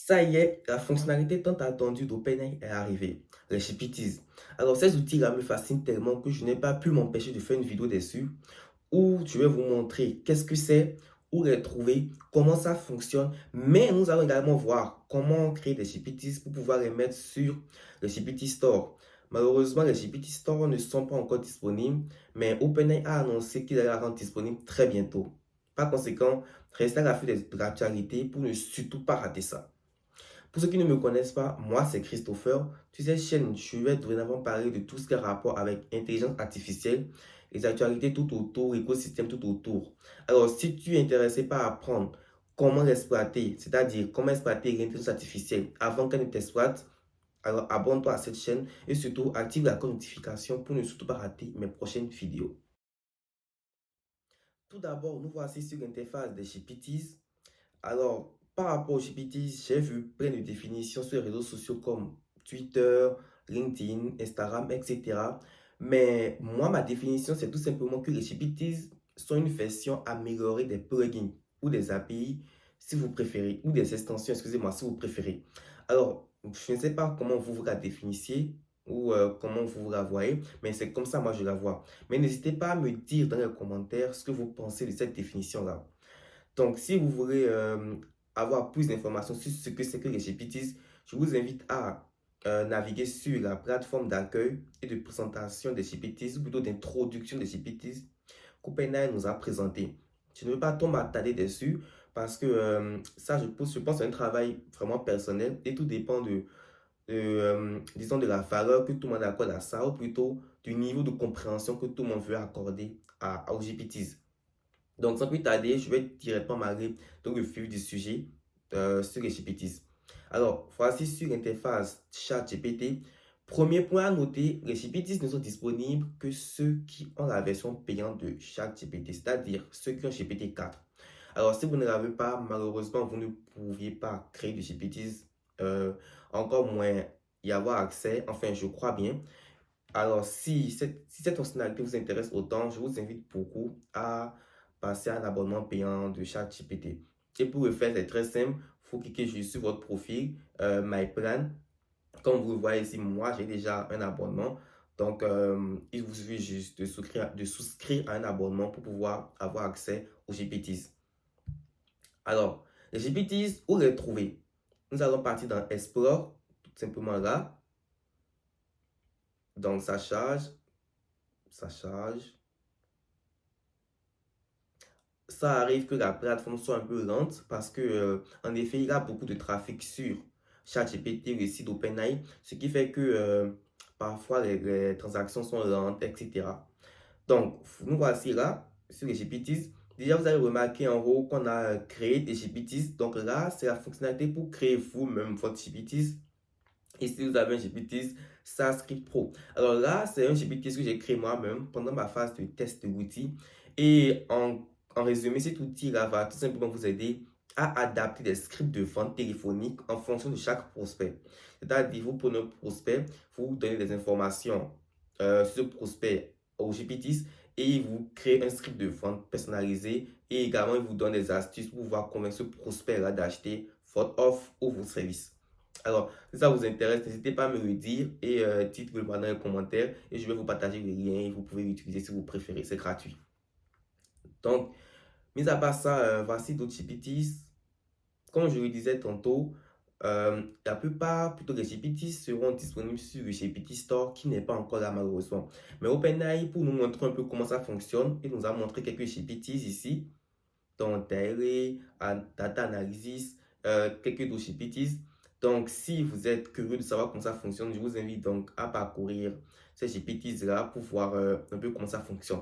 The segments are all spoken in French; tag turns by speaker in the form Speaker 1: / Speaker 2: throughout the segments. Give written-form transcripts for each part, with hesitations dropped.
Speaker 1: Ça y est, la fonctionnalité tant attendue d'OpenAI est arrivée, les GPTs. Alors, ces outils-là me fascinent tellement que je n'ai pas pu m'empêcher de faire une vidéo dessus où je vais vous montrer qu'est-ce que c'est, où les trouver, comment ça fonctionne. Mais nous allons également voir comment créer des GPTs pour pouvoir les mettre sur le GPT Store. Malheureusement, les GPT Store ne sont pas encore disponibles, mais OpenAI a annoncé qu'il allait la rendre disponible très bientôt. Par conséquent, restez à l'affût de l'actualité pour ne surtout pas rater ça. Pour ceux qui ne me connaissent pas, moi c'est Christopher. Sur cette chaîne, je vais dorénavant parler de tout ce qui a rapport avec intelligence artificielle, les actualités tout autour, l'écosystème tout autour. Alors, si tu es intéressé par apprendre comment l'exploiter, c'est-à-dire comment exploiter l'intelligence artificielle avant qu'elle ne t'exploite, alors abonne-toi à cette chaîne et surtout active la notification pour ne surtout pas rater mes prochaines vidéos. Tout d'abord, nous voici sur l'interface des GPTs. Alors, par rapport aux GPT, j'ai vu plein de définitions sur les réseaux sociaux comme Twitter, LinkedIn, Instagram, etc. Mais moi, ma définition, c'est tout simplement que les GPTs sont une version améliorée des plugins ou des API, si vous préférez, ou des extensions, excusez-moi, si vous préférez. Alors, je ne sais pas comment vous la définissiez ou comment vous la voyez, mais c'est comme ça, moi, je la vois. Mais n'hésitez pas à me dire dans les commentaires ce que vous pensez de cette définition-là. Donc, si vous voulez avoir plus d'informations sur ce que c'est que les GPTs, je vous invite à naviguer sur la plateforme d'accueil et de présentation des GPTs, ou plutôt d'introduction des GPTs qu'OpenAI nous a présenté. Je ne veux pas trop m'attarder dessus parce que ça, je pense, c'est un travail vraiment personnel et tout dépend disons, de la valeur que tout le monde accorde à ça, ou plutôt du niveau de compréhension que tout le monde veut accorder aux GPTs. Donc, sans plus tarder, je vais directement m'arrêter dans le vif du sujet sur les GPTs. Alors, voici sur l'interface ChatGPT. Premier point à noter, les GPTs ne sont disponibles que ceux qui ont la version payante de ChatGPT, c'est-à-dire ceux qui ont GPT-4. Alors, si vous ne l'avez pas, malheureusement, vous ne pouviez pas créer de GPTs, encore moins y avoir accès. Enfin, je crois bien. Alors, si cette fonctionnalité vous intéresse autant, je vous invite beaucoup à passer à un abonnement payant de ChatGPT. Et pour le faire, c'est très simple. Il faut cliquer juste sur votre profil, MyPlan. Comme vous le voyez ici, moi, j'ai déjà un abonnement. Donc, il vous suffit juste de souscrire à un abonnement pour pouvoir avoir accès aux GPTs. Alors, les GPTs, où les trouver? Nous allons partir dans Explore, tout simplement là. Donc, ça charge, ça charge. Ça arrive que la plateforme soit un peu lente parce que, en effet, il y a beaucoup de trafic sur ChatGPT, le site d'OpenAI, ce qui fait que parfois les transactions sont lentes, etc. Donc, nous voici là sur les GPTs. Déjà, vous avez remarqué en haut qu'on a créé des GPTs. Donc là, c'est la fonctionnalité pour créer vous-même votre GPTs. Ici, vous avez un GPT SaaS Script Pro. Alors là, c'est un GPT que j'ai créé moi-même pendant ma phase de test de l'outil. Et en résumé, cet outil-là va tout simplement vous aider à adapter des scripts de vente téléphonique en fonction de chaque prospect. C'est-à-dire, vous prenez un prospect, vous donnez des informations sur ce prospect au GPT et il vous crée un script de vente personnalisé et également il vous donne des astuces pour pouvoir convaincre ce prospect-là d'acheter votre offre ou vos services. Alors, si ça vous intéresse, n'hésitez pas à me le dire et dites-le moi dans les commentaires et je vais vous partager les liens et vous pouvez l'utiliser si vous préférez. C'est gratuit. Donc, mis à part ça, voici d'autres GPTs. Comme je le disais tantôt, la plupart, plutôt des GPT seront disponibles sur le GPT Store qui n'est pas encore là malheureusement. Mais OpenAI, pour nous montrer un peu comment ça fonctionne, il nous a montré quelques GPTs ici, dont Daily, Data Analysis, quelques d'autres GPTs. Donc, si vous êtes curieux de savoir comment ça fonctionne, je vous invite donc à parcourir ces GPTs-là pour voir un peu comment ça fonctionne.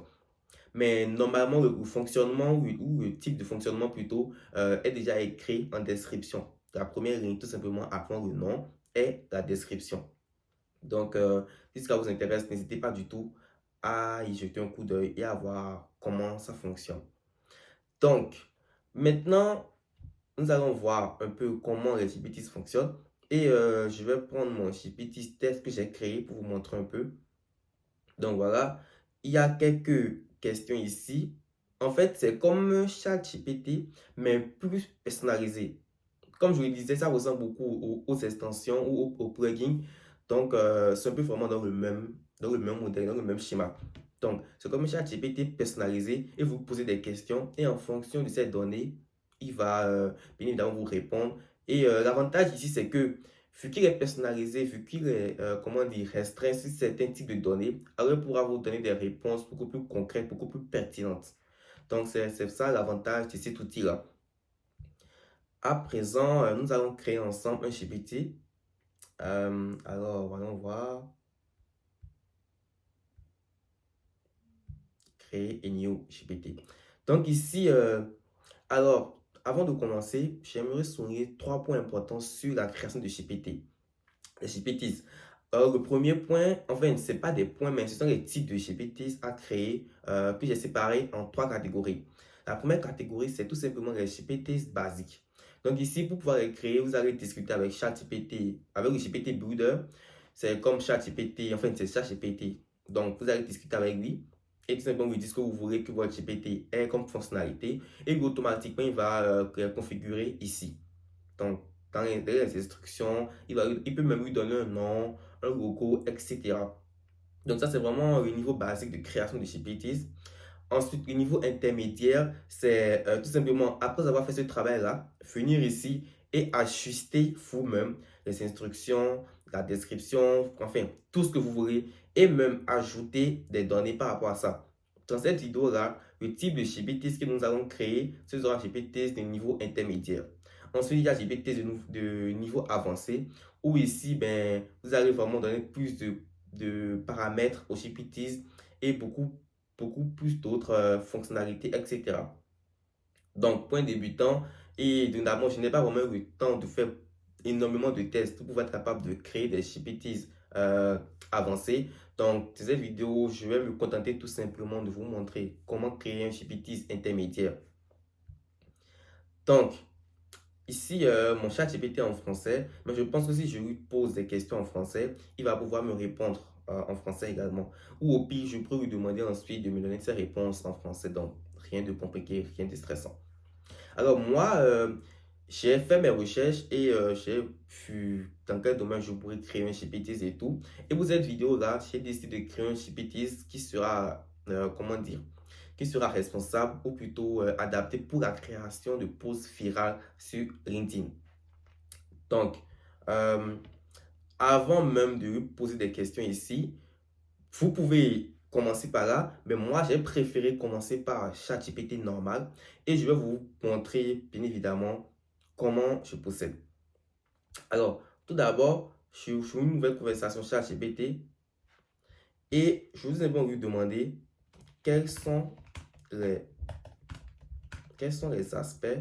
Speaker 1: Mais normalement, le fonctionnement ou le type de fonctionnement plutôt est déjà écrit en description. La première ligne, tout simplement, appelons le nom et la description. Donc, si ça vous intéresse, n'hésitez pas du tout à y jeter un coup d'œil et à voir comment ça fonctionne. Donc, maintenant, nous allons voir un peu comment les GPTs fonctionnent. Et je vais prendre mon GPT test que j'ai créé pour vous montrer un peu. Donc voilà, il y a quelques questions ici. En fait, c'est comme ChatGPT, mais plus personnalisé. comme je le disais, ça ressemble beaucoup aux extensions ou aux plugins. Donc, c'est un peu vraiment dans le même modèle, dans le même schéma. Donc, c'est comme un chat GPT personnalisé et vous posez des questions et en fonction de ces données, il va bien évidemment vous répondre. Et l'avantage ici, c'est que vu qu'il est personnalisé, vu qu'il est, comment dire, restreint sur certains types de données, alors il pourra vous donner des réponses beaucoup plus concrètes, beaucoup plus pertinentes. Donc, c'est ça l'avantage de cet outil-là. À présent, nous allons créer ensemble un GPT. Alors, voyons voir. Créer un new GPT. Donc ici, alors, avant de commencer, j'aimerais souligner 3 points importants sur la création de GPT. Les GPTs. Alors, le premier point, enfin, ce n'est pas des points, mais ce sont les types de GPTs à créer que j'ai séparés en 3 catégories. La première catégorie, c'est tout simplement les GPTs basiques. Donc ici, pour pouvoir les créer, vous allez discuter avec ChatGPT, avec le GPT Builder. C'est comme ChatGPT, enfin, c'est ChatGPT. Donc, vous allez discuter avec lui et tout simplement lui dire ce que vous voulez que votre GPT ait comme fonctionnalité. Et lui, automatiquement, il va configurer ici. Donc, dans les instructions, il peut même lui donner un nom, un logo, etc. Donc, ça, c'est vraiment le niveau basique de création de GPTs. Ensuite, le niveau intermédiaire, c'est tout simplement, après avoir fait ce travail-là, venir ici et ajuster vous-même les instructions, la description, enfin, tout ce que vous voulez, et même ajouter des données par rapport à ça. Dans cette vidéo-là, le type de GPTs que nous allons créer, ce sera GPTs de niveau intermédiaire. Ensuite, il y a GPTs de niveau avancé, où ici, ben, vous allez vraiment donner plus de paramètres aux GPTs et beaucoup plus d'autres fonctionnalités, etc. Donc, point débutant, et d'abord, je n'ai pas vraiment eu le temps de faire énormément de tests pour pouvoir être capable de créer des GPTs avancés. Donc, dans cette vidéo, je vais me contenter tout simplement de vous montrer comment créer un GPT intermédiaire. Donc, ici, mon chat GPT en français, mais je pense que si je lui pose des questions en français, il va pouvoir me répondre en français également. Ou au pire, je peux lui demander ensuite de me donner ses réponses en français. Donc, rien de compliqué, rien de stressant. Alors, moi, j'ai fait mes recherches et j'ai vu dans quel domaine je pourrais créer un GPT et tout. Et pour cette vidéo-là, j'ai décidé de créer un GPT qui sera, comment dire, qui sera responsable ou plutôt adapté pour la création de posts virales sur LinkedIn. Donc, euh, avant même de lui poser des questions ici, vous pouvez commencer par là, mais moi, j'ai préféré commencer par ChatGPT normal et je vais vous montrer, bien évidemment, comment je procède. Alors, tout d'abord, je suis sur une nouvelle conversation ChatGPT et je vous ai lui demander quels sont les, quels sont les aspects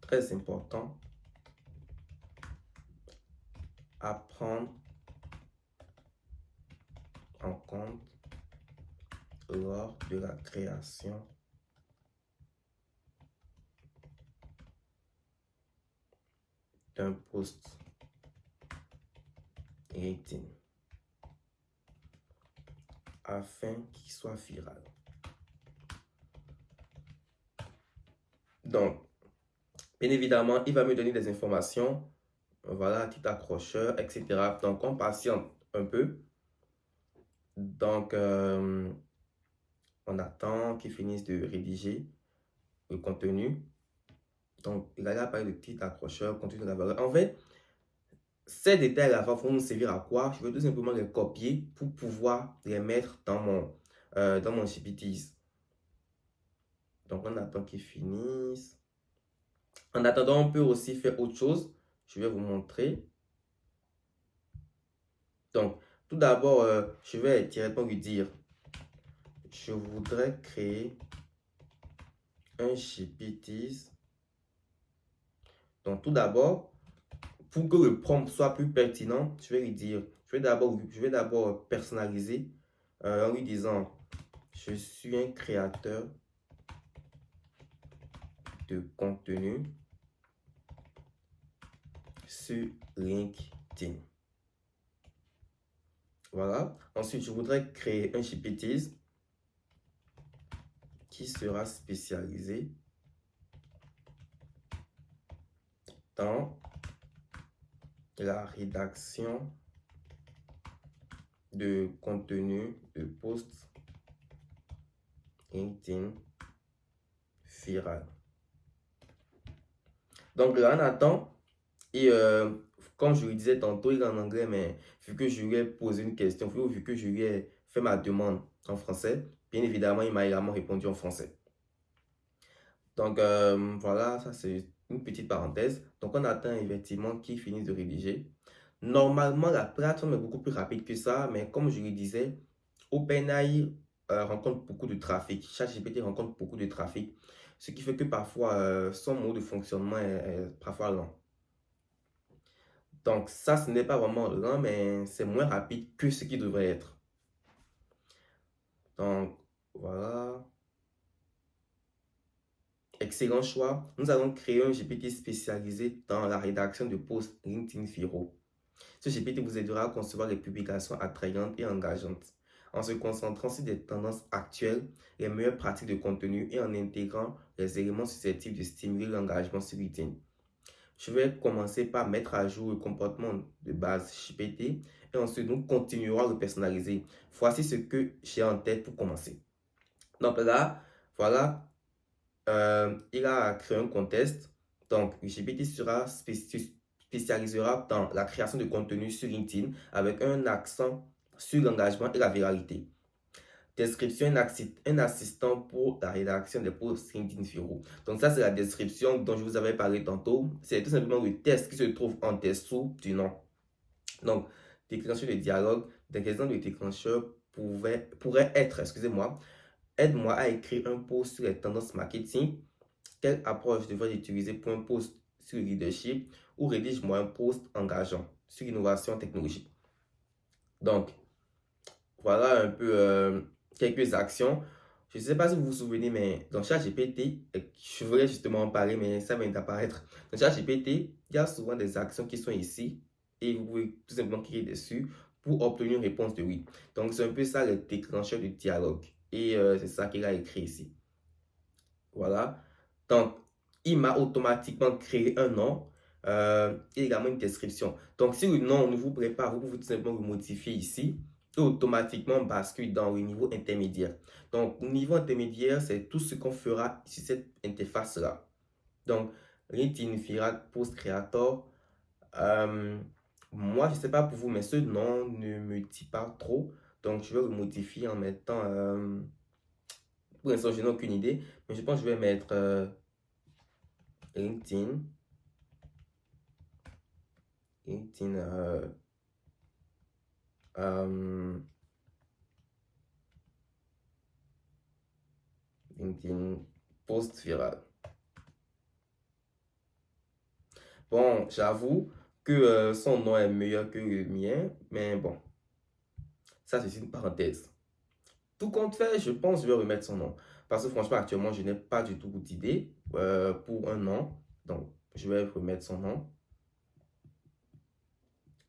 Speaker 1: très importants à prendre en compte lors de la création d'un post LinkedIn afin qu'il soit viral. Donc, bien évidemment, il va me donner des informations, voilà, titre accrocheur, etc. Donc, on patiente un peu. Donc, on attend qu'il finisse de rédiger le contenu. Donc, il a parlé de titre accrocheur, contenu de la valeur. En fait, ces détails-là vont nous servir à quoi? Je vais tout simplement les copier pour pouvoir les mettre dans mon GPTs. Donc, on attend qu'il finisse. En attendant, on peut aussi faire autre chose. Je vais vous montrer. Donc, tout d'abord, je vais directement lui dire, je voudrais créer un GPTs. Donc, tout d'abord, pour que le prompt soit plus pertinent, je vais lui dire, je vais d'abord personnaliser en lui disant, je suis un créateur de contenu sur LinkedIn. Voilà. Ensuite, je voudrais créer un GPT qui sera spécialisé dans la rédaction de contenu de post LinkedIn viral. Donc là, on attend. Et comme je le disais tantôt, il est en anglais, mais vu que je lui ai posé une question, vu que je lui ai fait ma demande en français, bien évidemment, il m'a également répondu en français. Donc voilà, ça c'est une petite parenthèse. Donc on attend effectivement qu'il finisse de rédiger. Normalement, la plateforme est beaucoup plus rapide que ça, mais comme je le disais, OpenAI rencontre beaucoup de trafic. ChatGPT rencontre beaucoup de trafic, ce qui fait que parfois son mode de fonctionnement est parfois lent. Donc ça, ce n'est pas vraiment lent, mais c'est moins rapide que ce qui devrait être. Donc voilà. Excellent choix. Nous allons créer un GPT spécialisé dans la rédaction de posts LinkedIn Viro. Ce GPT vous aidera à concevoir les publications attrayantes et engageantes, en se concentrant sur des tendances actuelles, les meilleures pratiques de contenu et en intégrant les éléments susceptibles de stimuler l'engagement sur LinkedIn. Je vais commencer par mettre à jour le comportement de base GPT et ensuite nous continuerons à le personnaliser. Voici ce que j'ai en tête pour commencer. Donc là, voilà, il a créé un contest. Donc, GPT spécialisera dans la création de contenu sur LinkedIn avec un accent sur l'engagement et la viralité. Description, un assistant pour la rédaction des posts LinkedIn Viro. Donc ça, c'est la description dont je vous avais parlé tantôt. C'est tout simplement le test qui se trouve en dessous du nom. Donc, déclencher le dialogue. Des exemples de déclencheur pourrait être, excusez-moi, aide-moi à écrire un post sur les tendances marketing. Quelle approche devrais-je utiliser pour un post sur le leadership ou rédige-moi un post engageant sur l'innovation technologique. Donc, voilà un peu quelques actions. Je ne sais pas si vous vous souvenez, mais dans ChatGPT, je voulais justement en parler, mais ça vient d'apparaître. Dans ChatGPT, il y a souvent des actions qui sont ici et vous pouvez tout simplement cliquer dessus pour obtenir une réponse de oui. Donc, c'est un peu ça le déclencheur du dialogue. Et c'est ça qu'il a écrit ici. Voilà. Donc, il m'a automatiquement créé un nom et également une description. Donc, si le nom ne vous plaît pas, vous pouvez tout simplement le modifier ici et automatiquement bascule dans le niveau intermédiaire. Donc, le niveau intermédiaire, c'est tout ce qu'on fera sur cette interface-là. Donc, LinkedIn Viral Post Creator. Moi, je ne sais pas pour vous, mais ce nom ne me dit pas trop. Donc, je vais le modifier en mettant... pour l'instant, je n'ai aucune idée, mais je pense que je vais mettre LinkedIn. LinkedIn, LinkedIn post viral. Bon, j'avoue que son nom est meilleur que le mien, mais bon, ça c'est une parenthèse. Tout compte fait, je pense que je vais remettre son nom. Parce que franchement, actuellement, je n'ai pas du tout d'idée pour un nom. Donc, je vais remettre son nom.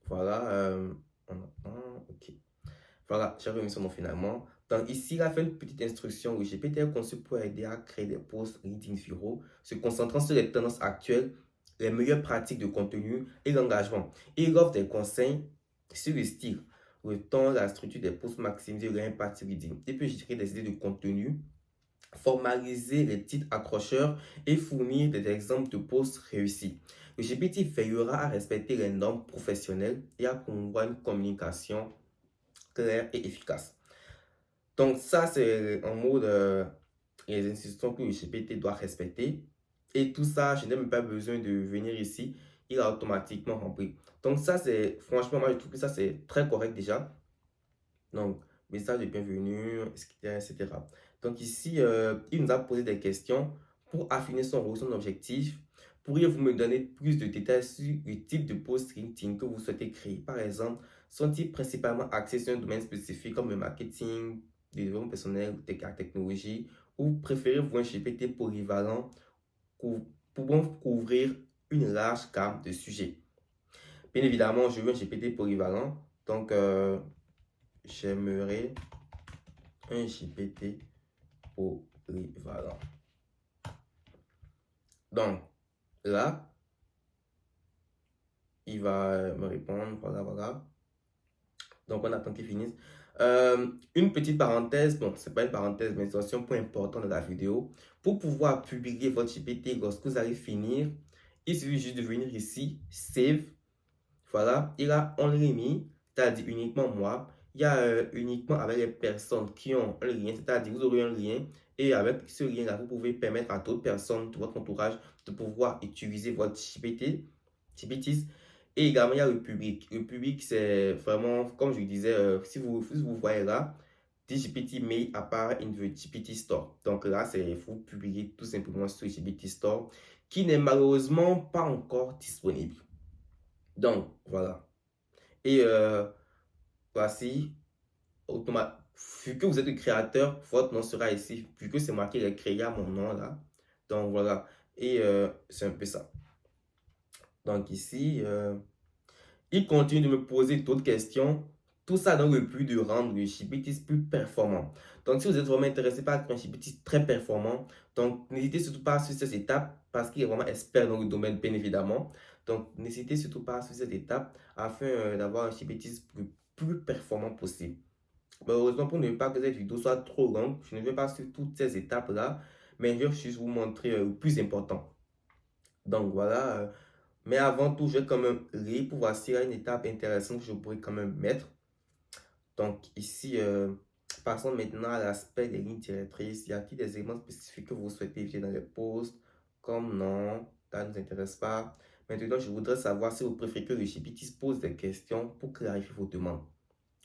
Speaker 1: Voilà. Ok. Voilà, j'ai remis son nom finalement. Donc ici, il a fait une petite instruction. Le GPT est conçu pour aider à créer des posts LinkedIn Viro, se concentrant sur les tendances actuelles, les meilleures pratiques de contenu et l'engagement. Il offre des conseils sur le style, le ton, la structure des posts, maximiser l'impact sur LinkedIn. Et puis, je dirais des idées de contenu, formaliser les titres accrocheurs et fournir des exemples de posts réussis. Le GPT veillera à respecter les normes professionnelles et à promouvoir une communication claire et efficace. Donc ça, c'est en mode les instructions que le GPT doit respecter. Et tout ça, je n'ai même pas besoin de venir ici. Il a automatiquement rempli. Donc ça, c'est, franchement, moi, je trouve que ça, c'est très correct déjà. Donc, message de bienvenue, etc. etc. Donc ici, il nous a posé des questions pour affiner son rôle, son objectif. Pourriez-vous me donner plus de détails sur le type de post LinkedIn que vous souhaitez créer? Par exemple, sont-ils principalement axés sur un domaine spécifique comme le marketing, le développement personnel, la technologie, ou préférez-vous un GPT polyvalent pouvant couvrir une large gamme de sujets? Bien évidemment, je veux un GPT polyvalent, donc j'aimerais un GPT polyvalent. Donc là, il va me répondre. Voilà, voilà. Donc, on attend qu'il finisse. Une petite parenthèse, bon, c'est pas une parenthèse, mais c'est aussi un point important de la vidéo. Pour pouvoir publier votre GPT lorsque vous allez finir, il suffit juste de venir ici, Save. Voilà, il a only me, c'est-à-dire uniquement moi. Il y a uniquement avec les personnes qui ont un lien, c'est-à-dire vous aurez un lien et avec ce lien-là, vous pouvez permettre à d'autres personnes de votre entourage de pouvoir utiliser votre GPTs. Et également, il y a le public. Le public, c'est vraiment, comme je disais, si vous voyez là, GPT May apparaît in the GPT Store. Donc là, c'est vous publier tout simplement sur GPT Store qui n'est malheureusement pas encore disponible. Donc, voilà. Et voici, vu que vous êtes le créateur, votre nom sera ici. Vu que c'est moi qui l'ai créé à mon nom là. Donc, voilà. Et c'est un peu ça. Donc, ici, il continue de me poser d'autres questions. Tout ça dans le but de rendre le GPT plus performant. Donc, si vous êtes vraiment intéressé par un GPT très performant, donc n'hésitez surtout pas à suivre ces étapes parce qu'il est vraiment expert dans le domaine, bien évidemment. Donc, n'hésitez surtout pas à suivre cette étape afin d'avoir un GPT le plus performant possible. Malheureusement, pour ne pas que cette vidéo soit trop longue, je ne vais pas suivre toutes ces étapes-là, mais je vais juste vous montrer le plus important. Donc, voilà. Mais avant tout, je vais quand même lire pour voir s'il y a une étape intéressante que je pourrais quand même mettre. Donc ici, passons maintenant à l'aspect des lignes directrices. Y a-t-il des éléments spécifiques que vous souhaitez éviter dans les posts? Comme non, ça ne nous intéresse pas. Maintenant, je voudrais savoir si vous préférez que le GPT se pose des questions pour clarifier vos demandes.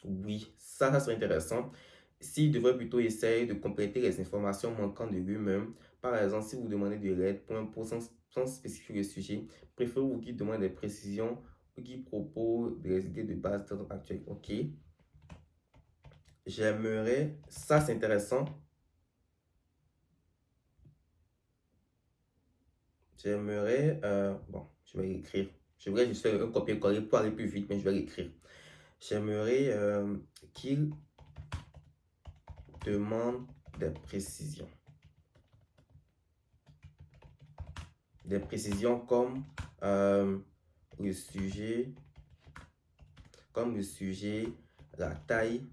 Speaker 1: Oui, ça serait intéressant. S'il devrait plutôt essayer de compléter les informations manquantes de lui-même, par exemple, si vous demandez de l'aide pour un post sans spécifier le sujet, préférez-vous qu'il demande des précisions ou qu'il propose des idées de base actuelles. Ok. J'aimerais, ça c'est intéressant. J'aimerais, bon, je vais l'écrire. Je voudrais juste faire un copier-coller pour aller plus vite, mais je vais l'écrire. J'aimerais qu'il demande des précisions. Des précisions comme le sujet, la taille,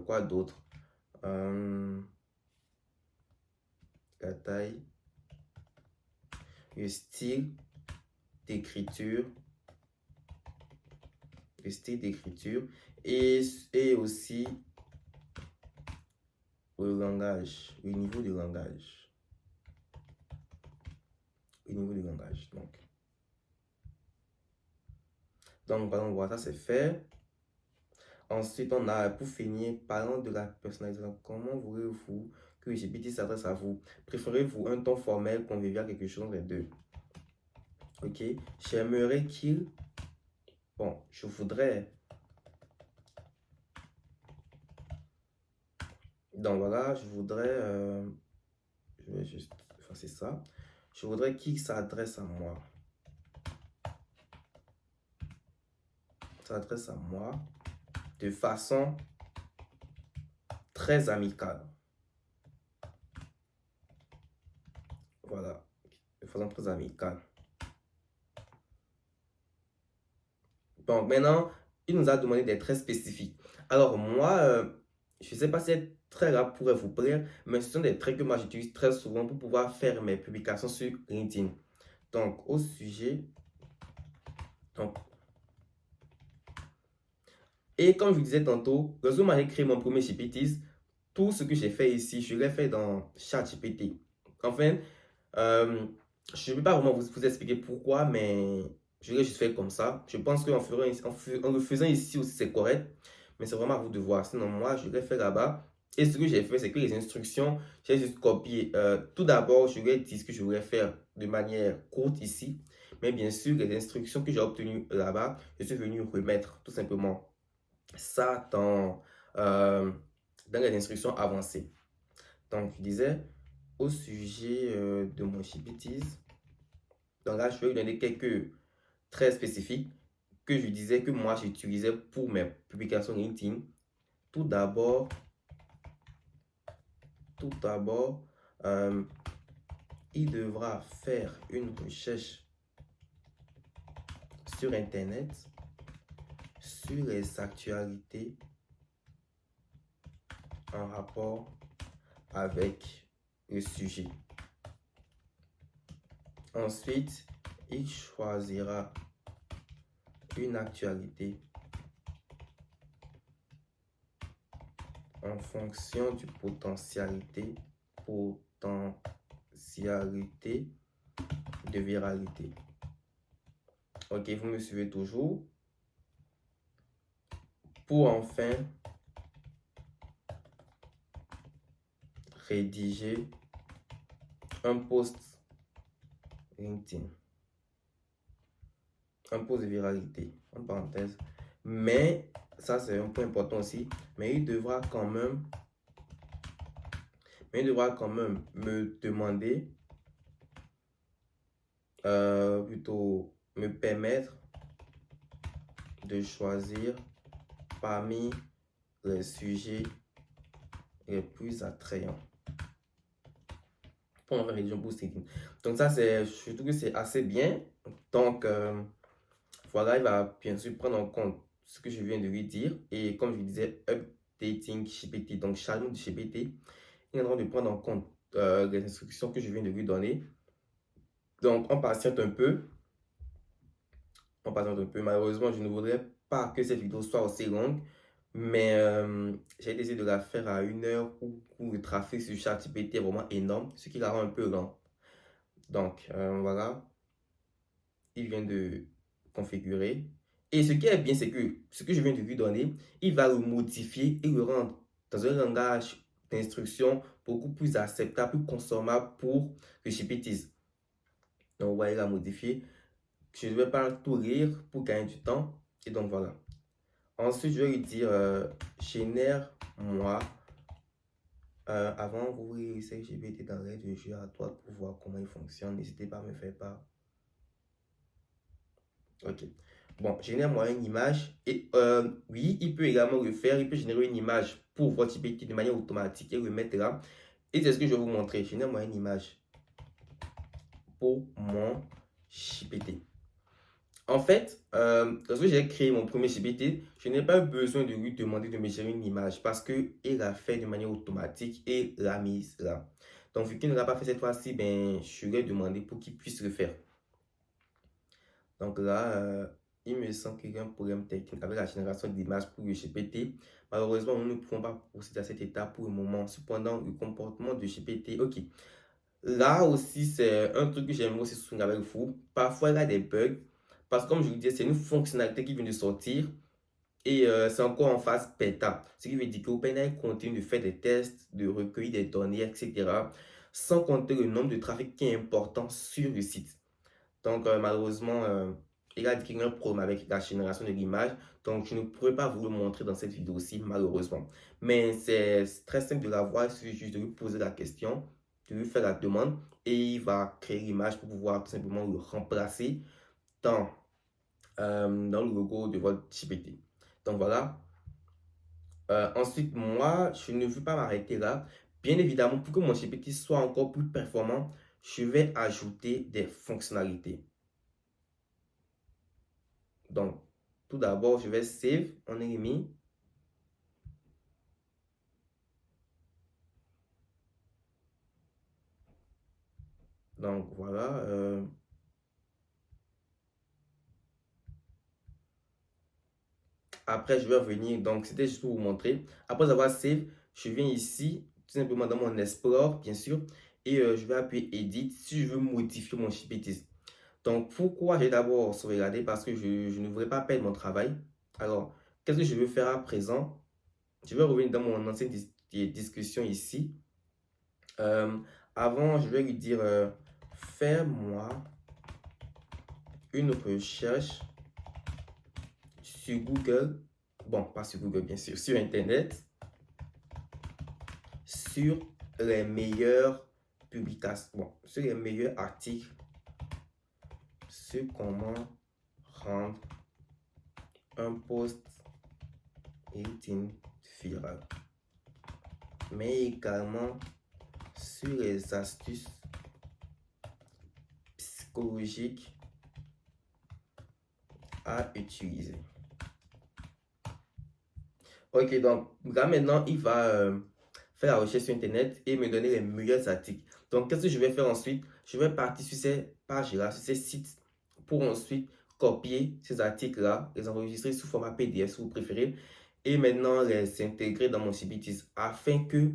Speaker 1: quoi d'autre? La taille, le style d'écriture, et aussi le langage, le niveau du langage. Le niveau du langage, donc voilà, ça c'est fait. Ensuite, on a, pour finir, parlant de la personnalisation, comment voulez-vous que GPT s'adresse à vous? Préférez-vous un ton formel, convivial, quelque chose des deux? Ok, j'aimerais qu'il... Bon, je voudrais... Donc voilà, je voudrais... je vais juste effacer ça. Je voudrais qu'il s'adresse à moi. S'adresse à moi de façon très amicale. Voilà, de façon très amicale. Donc maintenant, il nous a demandé d'être très spécifique. Alors moi, je ne sais pas si être très là pourrait vous plaire, mais ce sont des traits que moi j'utilise très souvent pour pouvoir faire mes publications sur LinkedIn. Donc au sujet, et comme je vous disais tantôt, lorsque j'ai créé mon premier GPT, tout ce que j'ai fait ici, je l'ai fait dans ChatGPT. Enfin, je ne vais pas vraiment vous expliquer pourquoi, mais je l'ai juste fait comme ça. Je pense qu'en le faisant ici aussi, c'est correct, mais c'est vraiment à vous de voir. Sinon, moi, je l'ai fait là-bas. Et ce que j'ai fait, c'est que les instructions, j'ai juste copié. Tout d'abord, je lui ai dit ce que je voulais faire de manière courte ici. Mais bien sûr, les instructions que j'ai obtenues là-bas, je suis venu remettre tout simplement ça dans les instructions avancées. Donc, je disais au sujet de mon GPTs. Donc là, je vais vous donner quelques traits spécifiques que je disais que moi j'utilisais pour mes publications LinkedIn. Tout d'abord, il devra faire une recherche sur Internet sur les actualités en rapport avec le sujet. Ensuite, il choisira une actualité en fonction du potentialité de viralité. Ok, vous me suivez toujours. Pour enfin rédiger un post LinkedIn. Un post de viralité, en parenthèse. Mais, ça c'est un point important aussi, mais il devra quand même me demander, plutôt me permettre de choisir parmi les sujets les plus attrayants pour faire rédiger un post LinkedIn. Donc ça, je trouve que c'est assez bien. Donc, voilà, il va bien sûr prendre en compte ce que je viens de lui dire. Et comme je lui disais, updating GPT, donc changement de GPT, il est en train de prendre en compte les instructions que je viens de lui donner. Donc, on patiente un peu. Malheureusement, je ne voudrais pas que cette vidéo soit aussi longue. Mais j'ai décidé de la faire à 1 heure où le trafic sur ChatGPT est vraiment énorme, ce qui la rend un peu lent. Donc, voilà. Il vient de configurer. Et ce qui est bien, c'est que ce que je viens de lui donner, il va le modifier et le rendre dans un langage d'instruction beaucoup plus acceptable, plus consommable pour le GPT. Donc, voilà, il a modifié. Je ne vais pas tout lire pour gagner du temps. Et donc, voilà. Ensuite, je vais lui dire, génère-moi. Avant, vous réussissez GPT dans l'aide de jeu à toi pour voir comment il fonctionne. N'hésitez pas à me faire part. Ok. Bon, génère-moi une image. Et oui, il peut également le faire. Il peut générer une image pour votre GPT de manière automatique et le mettre là. Et c'est ce que je vais vous montrer. Génère-moi une image pour mon GPT. En fait, lorsque j'ai créé mon premier GPT, je n'ai pas eu besoin de lui demander de me générer une image parce qu'il l'a fait de manière automatique et l'a mise là. Donc, vu qu'il ne l'a pas fait cette fois-ci, ben, je lui ai demandé pour qu'il puisse le faire. Donc là, il me semble qu'il y a un problème technique avec la génération d'images pour le GPT. Malheureusement, nous ne pouvons pas procéder à cette étape pour le moment. Cependant, le comportement de GPT, ok. Là aussi, c'est un truc que j'aimerais aussi souligner avec vous. Parfois, il y a des bugs. Parce que comme je vous disais, c'est une fonctionnalité qui vient de sortir. Et c'est encore en phase bêta. Ce qui veut dire que OpenAI continue de faire des tests, de recueillir des données, etc. Sans compter le nombre de trafic qui est important sur le site. Donc, malheureusement, il a dit qu'il y a un problème avec la génération de l'image. Donc, je ne pourrais pas vous le montrer dans cette vidéo-ci, malheureusement. Mais c'est très simple de l'avoir. Il suffit juste de lui poser la question, de lui faire la demande. Et il va créer l'image pour pouvoir tout simplement le remplacer dans, dans le logo de votre GPT. Donc, voilà. Ensuite, moi, je ne veux pas m'arrêter là. Bien évidemment, pour que mon GPT soit encore plus performant, je vais ajouter des fonctionnalités. Donc, tout d'abord, je vais save en ennemi. Donc, voilà. Après, je vais revenir. Donc, c'était juste pour vous montrer. Après avoir save, je viens ici, tout simplement dans mon Explore, bien sûr. Et je vais appuyer Edit si je veux modifier mon GPT. Donc, pourquoi j'ai d'abord sauvegardé? Parce que je ne voudrais pas perdre mon travail. Alors, qu'est-ce que je veux faire à présent? Je vais revenir dans mon ancienne discussion ici. Avant, je vais lui dire, fais-moi une recherche sur Google, bon, pas sur Google bien sûr, sur Internet, sur les meilleures publications, bon, sur les meilleurs articles sur comment rendre un post LinkedIn viral, mais également sur les astuces psychologiques à utiliser. Ok, donc là maintenant, il va faire la recherche sur Internet et me donner les meilleurs articles. Donc, qu'est-ce que je vais faire ensuite? Je vais partir sur ces pages-là, sur ces sites, pour ensuite copier ces articles-là, les enregistrer sous format PDF si vous préférez, et maintenant les intégrer dans mon CBTs afin que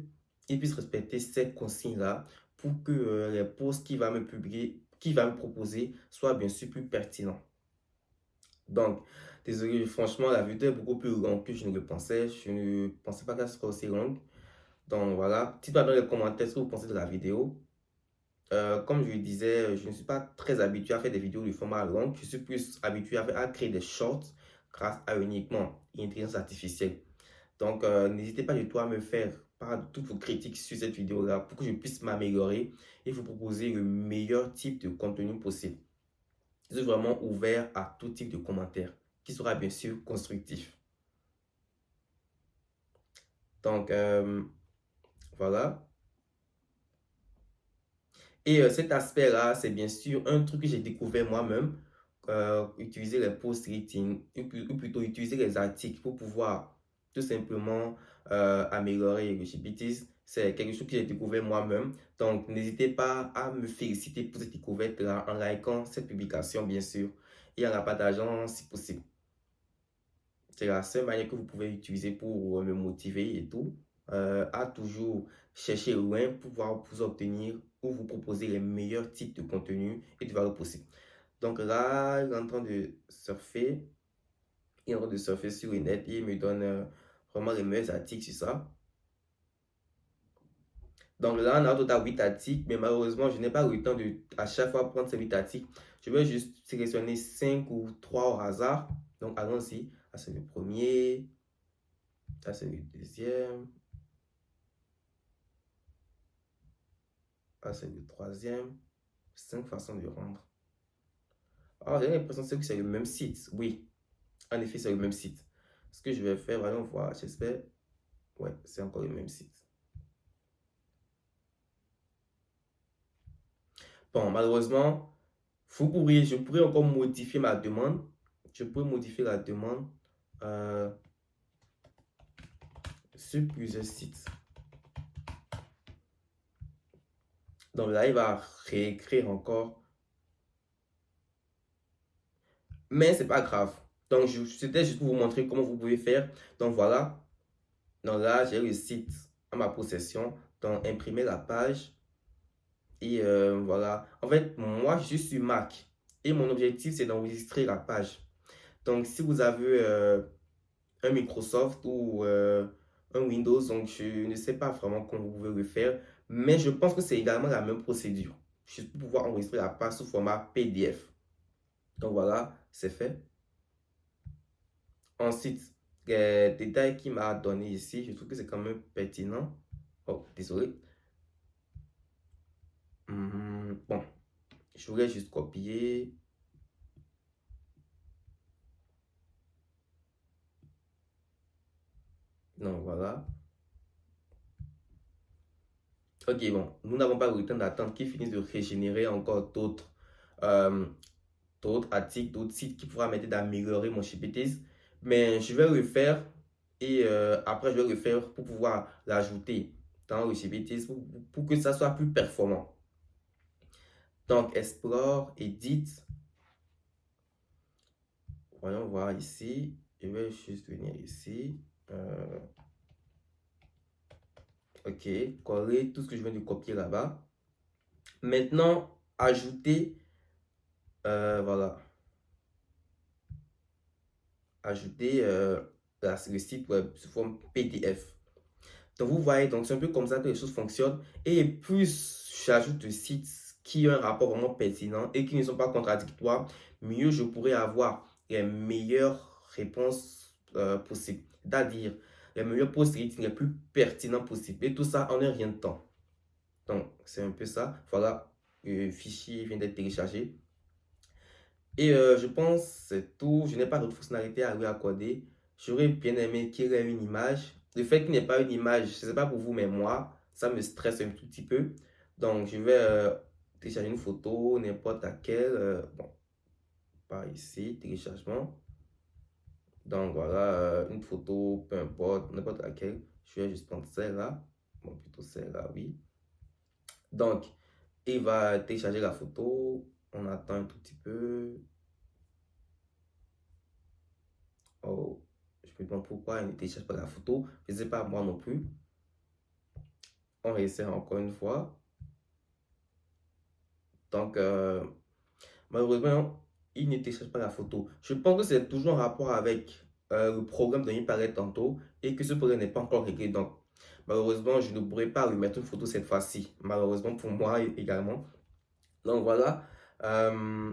Speaker 1: il puisse respecter ces consignes-là pour que les posts qu'il va me publier, qu'il va me proposer soient bien sûr plus pertinents. Donc, désolé, franchement, la vidéo est beaucoup plus longue que je ne le pensais. Je ne pensais pas qu'elle serait aussi longue. Donc voilà, dites-moi dans les commentaires ce que vous pensez de la vidéo. Comme je le disais, je ne suis pas très habitué à faire des vidéos de format long. Je suis plus habitué à créer des shorts grâce à uniquement l'intelligence artificielle. Donc, n'hésitez pas du tout à me faire part de toutes vos critiques sur cette vidéo-là pour que je puisse m'améliorer et vous proposer le meilleur type de contenu possible. Je suis vraiment ouvert à tout type de commentaires qui sera bien sûr constructif. Donc, voilà. Et cet aspect-là, c'est bien sûr un truc que j'ai découvert moi-même. Utiliser les post-writing, ou plutôt utiliser les articles pour pouvoir tout simplement améliorer le GPTs. C'est quelque chose que j'ai découvert moi-même. Donc, n'hésitez pas à me féliciter pour cette découverte-là en likant cette publication, bien sûr, et en la partageant si possible. C'est la seule manière que vous pouvez utiliser pour me motiver et tout, à toujours chercher loin pour pouvoir vous obtenir ou vous proposer les meilleurs types de contenus et de valeurs possibles. Donc là, il est en train de surfer, il est en train de surfer sur le net et il me donne vraiment les meilleurs articles sur ça. Donc là, on a total 8 articles, mais malheureusement, je n'ai pas eu le temps de à chaque fois prendre ces 8 articles. Je vais juste sélectionner 5 ou 3 au hasard. Donc allons-y. Ah, c'est le premier. Ça, c'est le deuxième. Ça, c'est le troisième. 5 façons de rendre. Alors, j'ai l'impression que c'est le même site. Oui, en effet, c'est le même site. Ce que je vais faire, voyons voir, j'espère. Ouais, c'est encore le même site. Bon, malheureusement, je pourrais encore modifier ma demande. Je pourrais modifier la demande euh, sur plusieurs sites. Donc là, il va réécrire encore. Mais c'est pas grave. Donc, c'était juste pour vous montrer comment vous pouvez faire. Donc voilà. Donc là, j'ai le site à ma possession. Donc, imprimer la page. Et voilà. En fait, moi, je suis sur Mac. Et mon objectif, c'est d'enregistrer la page. Donc, si vous avez un Microsoft ou un Windows, donc je ne sais pas vraiment comment vous pouvez le faire. Mais je pense que c'est également la même procédure. Juste pour pouvoir enregistrer la page sous format PDF. Donc voilà, c'est fait. Ensuite, les détails qu'il m'a donné ici, je trouve que c'est quand même pertinent. Oh, désolé. Bon, je voulais juste copier. Donc voilà. Ok, bon, nous n'avons pas le temps d'attendre qu'ils finissent de régénérer encore euh, d'autres articles, d'autres sites qui pourraient m'aider d'améliorer mon GPTs. Mais je vais le faire et après je vais le faire pour pouvoir l'ajouter dans le GPTs pour que ça soit plus performant. Donc, Explore, Edit. Voyons voir ici. Je vais juste venir ici. Ok, coller tout ce que je viens de copier là-bas. Maintenant, ajouter, voilà, ajouter le site web sous forme PDF. Donc, vous voyez, donc c'est un peu comme ça que les choses fonctionnent. Et plus j'ajoute de sites qui ont un rapport vraiment pertinent et qui ne sont pas contradictoires, mieux je pourrai avoir les meilleures réponses possibles. C'est-à-dire les meilleurs post-it les plus pertinents possibles. Et tout ça en un rien de temps. Donc, c'est un peu ça. Voilà, le fichier vient d'être téléchargé. Et je pense que c'est tout. Je n'ai pas d'autres fonctionnalités à lui accorder. J'aurais bien aimé qu'il ait une image. Le fait qu'il n'y ait pas une image, je ne sais pas pour vous, mais moi, ça me stresse un tout petit peu. Donc, je vais télécharger une photo, n'importe laquelle. Bon, par ici, téléchargement. Donc voilà, une photo, peu importe, n'importe laquelle. Je vais juste prendre celle-là. Bon, plutôt celle-là, oui. Donc, il va télécharger la photo. On attend un tout petit peu. Oh, je me demande pourquoi il ne télécharge pas la photo. Je ne sais pas moi non plus. On réessaie encore une fois. Donc, malheureusement, il ne télécharge pas la photo. Je pense que c'est toujours en rapport avec le programme dont il parlait tantôt et que ce problème n'est pas encore réglé. Donc, malheureusement, je ne pourrai pas remettre une photo cette fois-ci. Malheureusement pour moi également. Donc, voilà. Euh,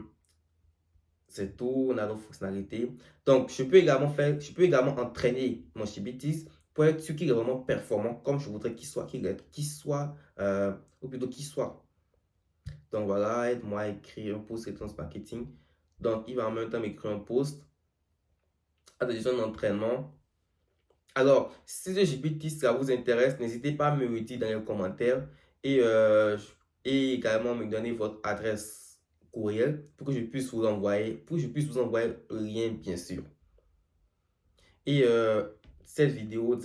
Speaker 1: c'est tout. On a nos fonctionnalités. Donc, je peux également entraîner mon Shibitis pour être sûr qu'il est vraiment performant comme je voudrais ou plutôt qu'il soit. Donc voilà, aide-moi à écrire un post réponse marketing. Donc il va en même temps m'écrire un post à des gens d'entraînement. Alors, si ce GPT ça vous intéresse, n'hésitez pas à me le dire dans les commentaires et, et également me donner votre adresse courriel pour que je puisse vous envoyer, le lien bien sûr. Et cette vidéo,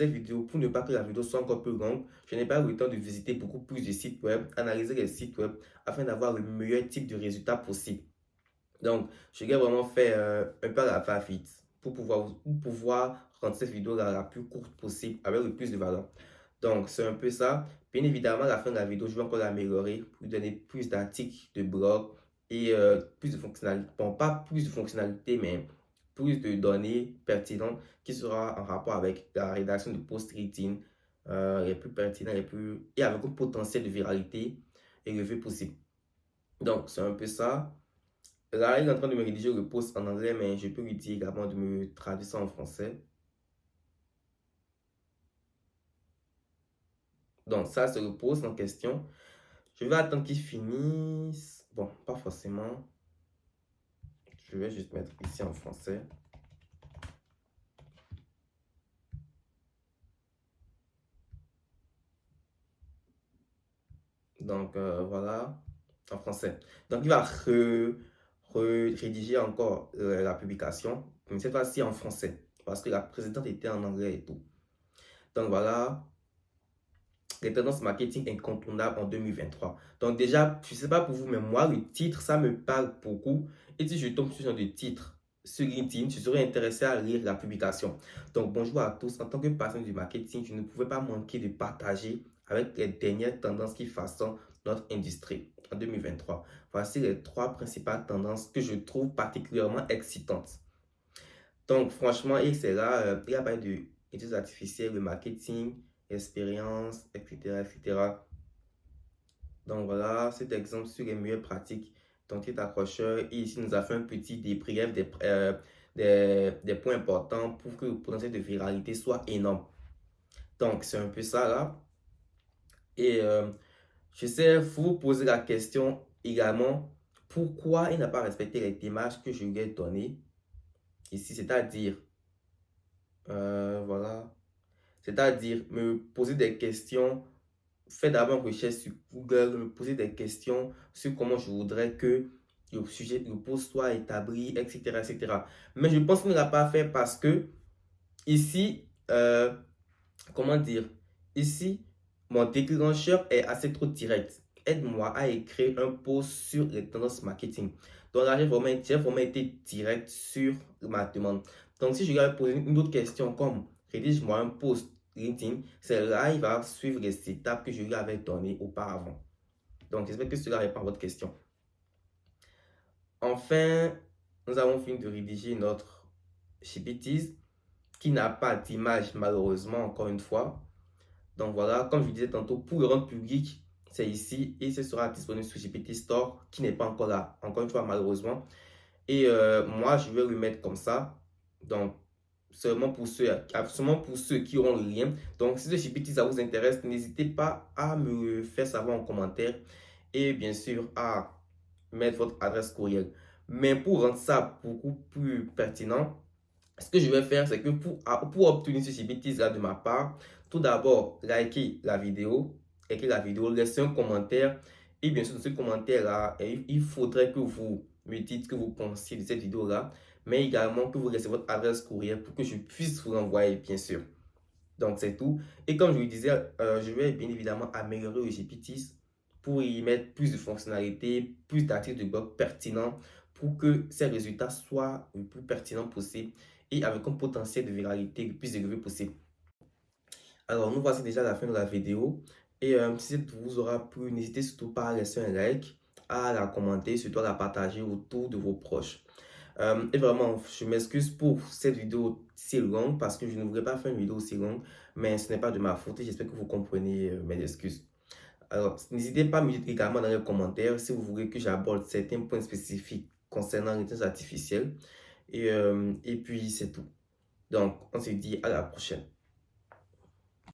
Speaker 1: pour ne pas que la vidéo soit encore plus longue, je n'ai pas eu le temps de visiter beaucoup plus de sites web, analyser les sites web afin d'avoir le meilleur type de résultat possible. Donc, je vais vraiment faire un peu à la va-vite pour pouvoir rendre cette vidéo la plus courte possible avec le plus de valeur. Donc, c'est un peu ça. Bien évidemment, à la fin de la vidéo, je vais encore l'améliorer pour lui donner plus d'articles de blog et plus de fonctionnalités. Bon, pas plus de fonctionnalités, mais plus de données pertinentes qui sera en rapport avec la rédaction de posts LinkedIn les plus pertinents et avec un potentiel de viralité élevé possible. Donc, c'est un peu ça. Là, il est en train de me rédiger le post en anglais, mais je peux lui dire également de me traduire ça en français. Donc, ça, c'est le post en question. Je vais attendre qu'il finisse. Bon, pas forcément. Je vais juste mettre ici en français. Donc, voilà, en français. Donc, il va rédiger encore la publication, mais cette fois-ci en français, parce que la précédente était en anglais et tout. Donc, voilà. Les tendances marketing incontournables en 2023. Donc déjà, je ne sais pas pour vous, mais moi, le titre, ça me parle beaucoup. Et si je tombe sur ce genre de titre sur LinkedIn, je serais intéressé à lire la publication. Donc bonjour à tous. En tant que passionné du marketing, je ne pouvais pas manquer de partager avec les dernières tendances qui façonnent notre industrie en 2023. Voici les 3 principales tendances que je trouve particulièrement excitantes. Donc franchement, et c'est là, il y a pas de intelligence artificielle, le marketing, expérience, etc., etc. Donc voilà, cet exemple sur les meilleures pratiques est accrocheur. Et ici, nous a fait un petit débrief des points importants pour que le potentiel de viralité soit énorme. Donc, c'est un peu ça là. Et je sais vous poser la question également, pourquoi il n'a pas respecté les démarches que je lui ai données ici, c'est-à-dire, voilà, c'est-à-dire me poser des questions. Faites d'abord une recherche sur Google, me poser des questions sur comment je voudrais que le post soit établi, etc., etc. Mais je pense qu'il ne l'a pas fait parce que ici, comment dire, ici, mon déclencheur est assez trop direct. Aide-moi à écrire un post sur les tendances marketing. Donc là, j'ai vraiment été direct sur ma demande. Donc si je lui avais posé une autre question comme rédige-moi un post LinkedIn, c'est là il va suivre les étapes que je lui avais données auparavant. Donc j'espère que cela répond à votre question. Enfin, nous avons fini de rédiger notre GPTs qui n'a pas d'image malheureusement encore une fois. Donc voilà, comme je vous disais tantôt, pour le rendre public, c'est ici et ce sera disponible sur GPT Store qui n'est pas encore là, encore une fois malheureusement. Et moi, je vais le mettre comme ça. Donc, seulement pour ceux qui auront le lien. Donc, si ce GPT ça vous intéresse, n'hésitez pas à me faire savoir en commentaire et bien sûr à mettre votre adresse courriel. Mais pour rendre ça beaucoup plus pertinent, ce que je vais faire, c'est que pour obtenir ce GPT là de ma part, tout d'abord, likez la vidéo, laissez un commentaire Et bien sûr, dans ce commentaire-là, il faudrait que vous me dites ce que vous pensez de cette vidéo-là, mais également que vous laissez votre adresse courriel pour que je puisse vous l'envoyer, bien sûr. Donc, c'est tout. Et comme je vous le disais, je vais bien évidemment améliorer le GPT pour y mettre plus de fonctionnalités, plus d'articles de blog pertinents pour que ces résultats soient le plus pertinents possible et avec un potentiel de viralité le plus élevé possible. Alors, nous voici déjà à la fin de la vidéo. Et si cette vous aura plu, n'hésitez surtout pas à laisser un like, à la commenter, surtout à la partager autour de vos proches. Et vraiment, je m'excuse pour cette vidéo si longue parce que je ne voulais pas faire une vidéo aussi longue, mais ce n'est pas de ma faute et j'espère que vous comprenez mes excuses. Alors, n'hésitez pas à me dire également dans les commentaires si vous voulez que j'aborde certains points spécifiques concernant l'intelligence artificielle. Et puis, c'est tout. Donc, on se dit à la prochaine.